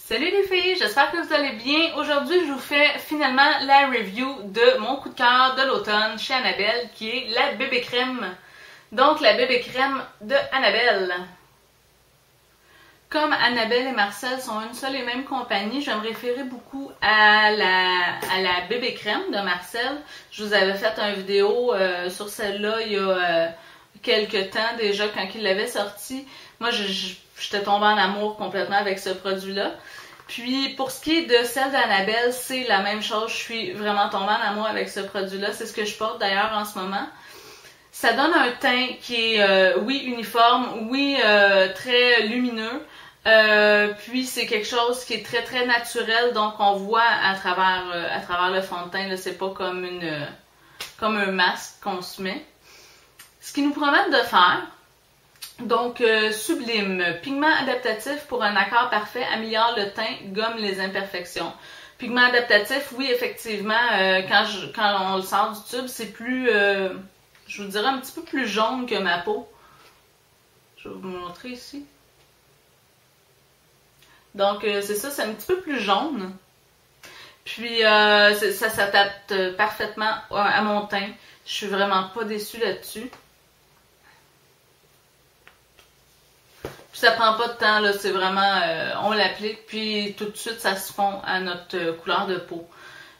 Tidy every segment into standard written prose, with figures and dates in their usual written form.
Salut les filles, j'espère que vous allez bien. Aujourd'hui, je vous fais finalement la review de mon coup de cœur de l'automne chez Annabelle, qui est la bébé crème. Donc, la bébé crème de Annabelle. Comme Annabelle et Marcel sont une seule et même compagnie, je vais me référer beaucoup à la bébé crème de Marcel. Je vous avais fait une vidéo sur celle-là il y a quelques temps déjà, quand il l'avait sorti. Moi, j'étais tombée en amour complètement avec ce produit-là. Puis, pour ce qui est de celle d'Annabelle, c'est la même chose. Je suis vraiment tombée en amour avec ce produit-là. C'est ce que je porte d'ailleurs en ce moment. Ça donne un teint qui est, oui, uniforme, oui, très lumineux. Puis, c'est quelque chose qui est très, très naturel. Donc, on voit à travers le fond de teint. C'est pas comme un masque qu'on se met. Ce qu'ils nous promettent de faire, donc, sublime, pigment adaptatif pour un accord parfait, améliore le teint, gomme les imperfections. Pigment adaptatif, oui, effectivement, quand on le sort du tube, c'est plus, je vous dirais, un petit peu plus jaune que ma peau. Je vais vous montrer ici. Donc, c'est ça, c'est un petit peu plus jaune. Puis, ça s'adapte parfaitement à mon teint. Je suis vraiment pas déçue là-dessus. Puis ça prend pas de temps, là, c'est vraiment, on l'applique, puis tout de suite, ça se fond à notre couleur de peau.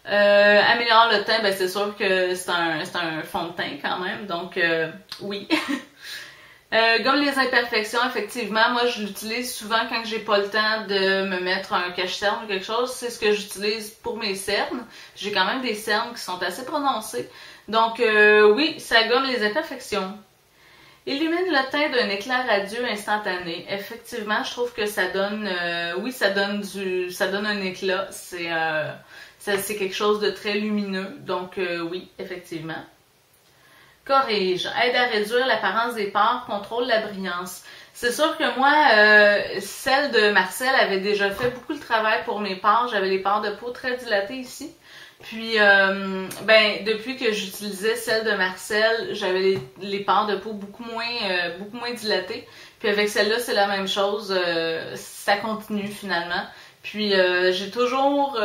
Améliore le teint, ben c'est sûr que c'est un fond de teint quand même, donc oui. Gomme les imperfections, effectivement, moi je l'utilise souvent quand j'ai pas le temps de me mettre un cache-cerne ou quelque chose, c'est ce que j'utilise pour mes cernes. J'ai quand même des cernes qui sont assez prononcées, donc oui, ça gomme les imperfections. Illumine le teint d'un éclat radieux instantané. Effectivement, je trouve que ça donne, oui, ça donne un éclat. C'est quelque chose de très lumineux. Donc, oui, effectivement. Corrige. Aide à réduire l'apparence des pores. Contrôle la brillance. C'est sûr que moi, celle de Marcel avait déjà fait beaucoup de travail pour mes pores. J'avais les pores de peau très dilatés ici. Puis, ben, depuis que j'utilisais celle de Marcel, j'avais les pores de peau beaucoup moins dilatées. Puis avec celle-là, c'est la même chose. Ça continue finalement. Puis, j'ai toujours,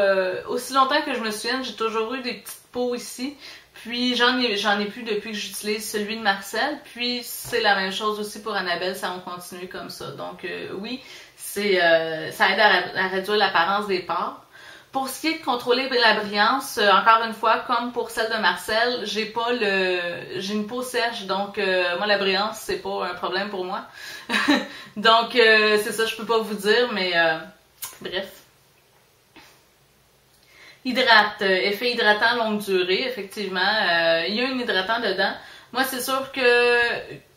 aussi longtemps que je me souvienne, j'ai toujours eu des petites peaux ici. Puis, j'en ai plus depuis que j'utilise celui de Marcel. Puis, c'est la même chose aussi pour Annabelle, ça va continuer comme ça. Donc, oui, ça aide à réduire l'apparence des pores. Pour ce qui est de contrôler la brillance, encore une fois, comme pour celle de Marcel, j'ai une peau sèche, donc moi la brillance c'est pas un problème pour moi. Donc c'est ça, je peux pas vous dire, mais bref. Hydrate, effet hydratant longue durée, effectivement, il y a un hydratant dedans. Moi c'est sûr que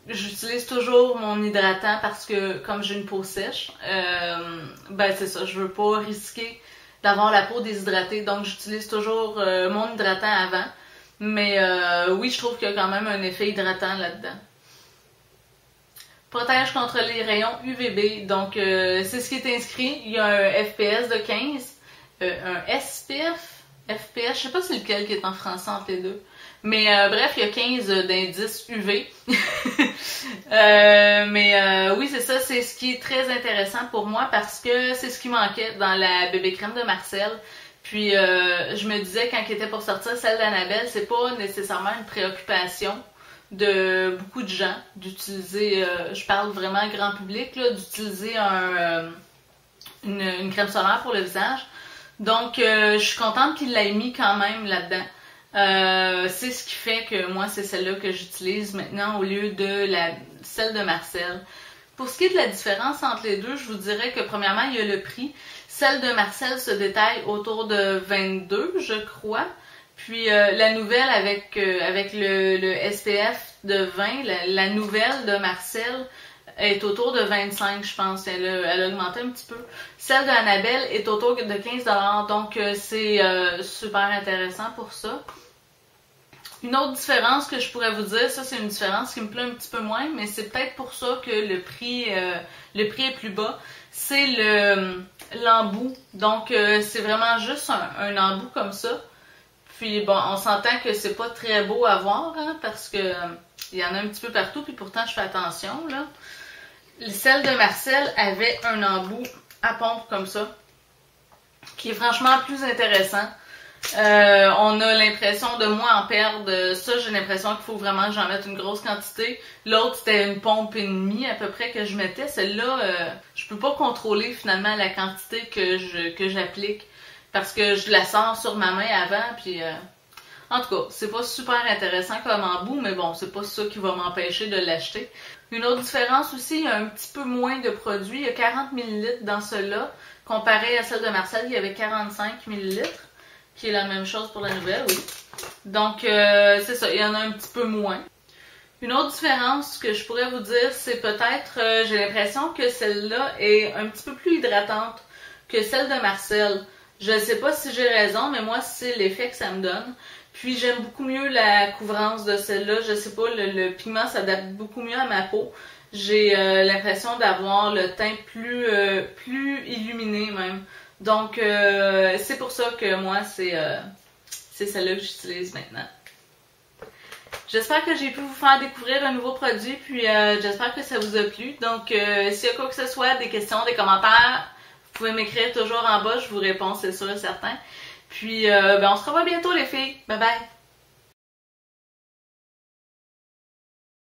j'utilise toujours mon hydratant parce que comme j'ai une peau sèche, ben c'est ça, je veux pas risquer d'avoir la peau déshydratée, donc j'utilise toujours mon hydratant avant. Mais oui, je trouve qu'il y a quand même un effet hydratant là-dedans. Protège contre les rayons UVB, donc c'est ce qui est inscrit. Il y a un FPS de 15, un SPF, FPS, je sais pas c'est lequel qui est en français entre les deux. Mais bref, il y a 15 d'indices UV. Oui, c'est ça, c'est ce qui est très intéressant pour moi parce que c'est ce qui manquait dans la bébé crème de Marcel. Puis je me disais quand elle était pour sortir celle d'Annabelle, c'est pas nécessairement une préoccupation de beaucoup de gens d'utiliser, je parle vraiment grand public, là, d'utiliser une crème solaire pour le visage. Donc je suis contente qu'il l'ait mis quand même là-dedans. C'est ce qui fait que moi, c'est celle-là que j'utilise maintenant au lieu de celle de Marcel. Pour ce qui est de la différence entre les deux, je vous dirais que premièrement, il y a le prix. Celle de Marcel se détaille autour de 22, je crois. Puis la nouvelle avec le SPF de 20, la nouvelle de Marcel est autour de 25, je pense. Elle a augmenté un petit peu. Celle d'Annabelle est autour de 15$, donc c'est super intéressant pour ça. Une autre différence que je pourrais vous dire, ça c'est une différence qui me plaît un petit peu moins, mais c'est peut-être pour ça que le prix est plus bas, c'est l'embout. Donc c'est vraiment juste un embout comme ça. Puis bon, on s'entend que c'est pas très beau à voir, hein, parce que il y en a un petit peu partout, puis pourtant je fais attention, là. Celle de Marcel avait un embout à pompe comme ça. qui est franchement plus intéressant. On a l'impression de moins en perdre. Ça, j'ai l'impression qu'il faut vraiment que j'en mette une grosse quantité. L'autre, c'était une pompe et demie à peu près que je mettais. Celle-là, je peux pas contrôler finalement la quantité que j'applique parce que je la sens sur ma main avant. Puis, en tout cas, c'est pas super intéressant comme embout, mais bon, c'est pas ça qui va m'empêcher de l'acheter. Une autre différence aussi, il y a un petit peu moins de produits. Il y a 40 ml dans celle-là, comparé à celle de Marcel, il y avait 45 ml. Qui est la même chose pour la nouvelle, oui. Donc, c'est ça, il y en a un petit peu moins. Une autre différence que je pourrais vous dire, c'est peut-être, j'ai l'impression que celle-là est un petit peu plus hydratante que celle de Marcel. Je ne sais pas si j'ai raison, mais moi, c'est l'effet que ça me donne. Puis, j'aime beaucoup mieux la couvrance de celle-là. Je sais pas, le pigment s'adapte beaucoup mieux à ma peau. J'ai l'impression d'avoir le teint plus illuminé même. Donc, c'est pour ça que moi, c'est celle-là que j'utilise maintenant. J'espère que j'ai pu vous faire découvrir un nouveau produit, puis j'espère que ça vous a plu. Donc, s'il y a quoi que ce soit, des questions, des commentaires, vous pouvez m'écrire toujours en bas, je vous réponds, c'est sûr et certain. Puis, on se revoit bientôt les filles. Bye bye!